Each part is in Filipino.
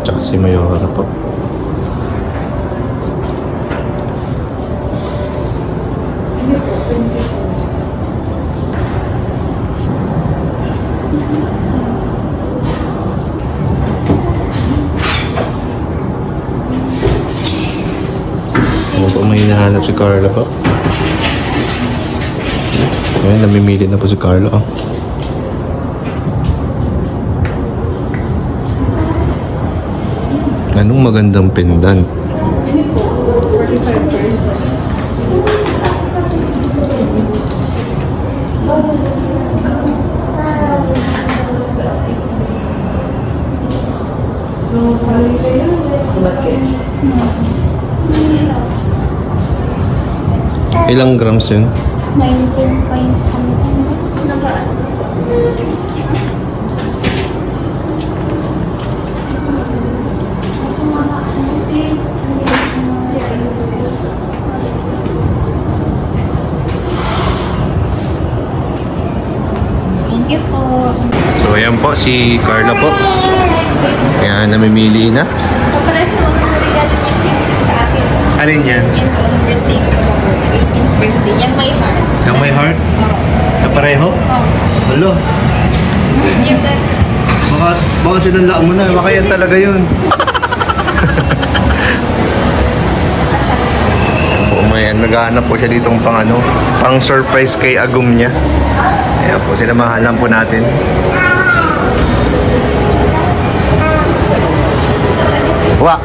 Tsaka si Mayora po. Ano po may hinahanap si Carla po? Ayan, namimili na po si Carla. Oh. Anong magandang pendant? Ano po? 45%. Ilang grams yun? 19 point something. Thank you po. So ayan po, si Carla po. Ayan, namimili na. Kapala sa mga regalo niya singsing sa akin. Alin yan? Yan po, nag-take ko na po. 18th birthday. Yung may heart. Yung may heart? Oo. Na pareho? Oo. Hello? Yung that's... Baka sinanlaan mo na. Baka yan talaga yun. Umayan, naghahanap po siya ditong pang surprise kay Agum niya. Kaya po, sinamahan lang po natin. Wa!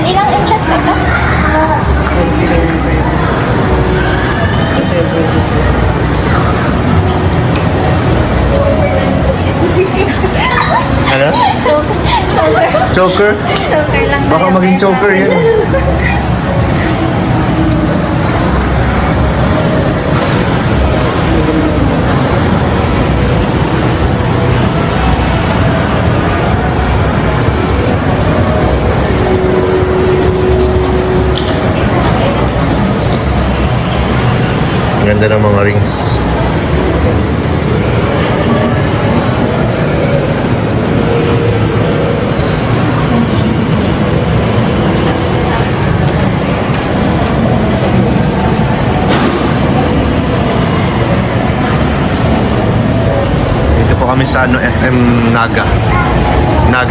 Ilang inches ba ito? Ano? Choker. Choker? Choker lang. Baka maging choker yan. Ang ganda ng mga rings. Dito po kami sa SM Naga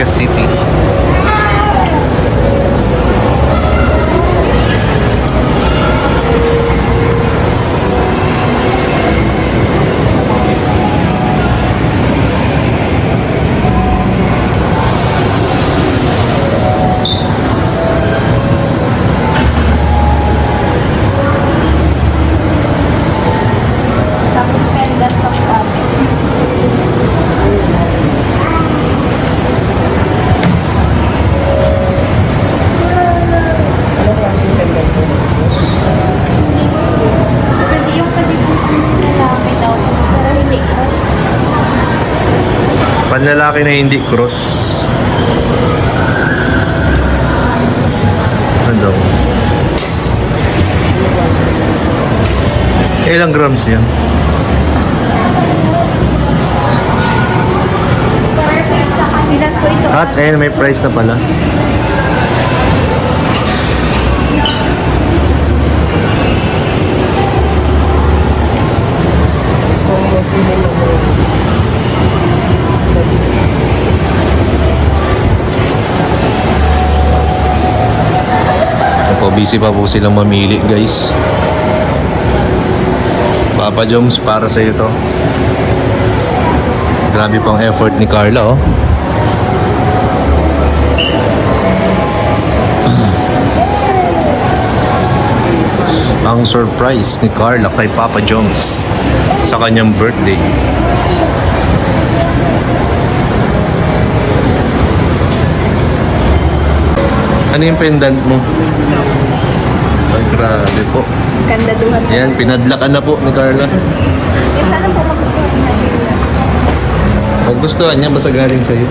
City. Tapos pendant of kami. Pwede yung lalaki daw. Pero hindi cross. Panlalaki na hindi cross. Ano daw? Ilang grams yan? Perfect sa kabilang ko ito. At ayun, may price na pala. Po, busy pa po silang mamili, guys. Papa Joms, para sa iyo to. Grabe pang effort ni Carla, oh. Ang surprise ni Carla kay Papa Joms sa kanyang birthday. Ano yung pendant mo? Ay, grabe po. Ganda duhan. Ayan, pinadlakan na po ni Carla. Yung sana po magustuhan natin. Kung gustuhan niya, basta galing sa'yo.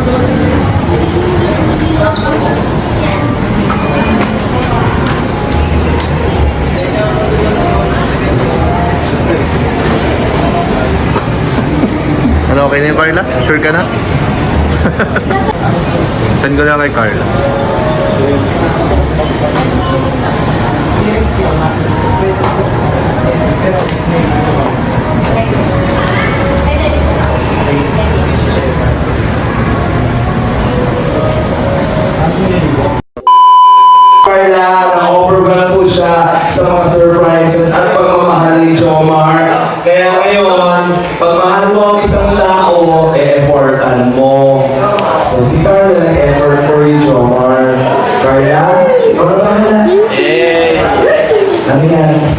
Ano, okay na yung Carla? Sure ka na? Send ko lang kay Carla. Carla, na-overwhelm po siya sa mga surprises at pagmamahal ni Jomar. Kaya ngayon, pagmahal mo ang isang tao, e-effortan mo. So si Carla nag-effort for you, Jomar. Carla, ikaw na bahala. Kami nga, mas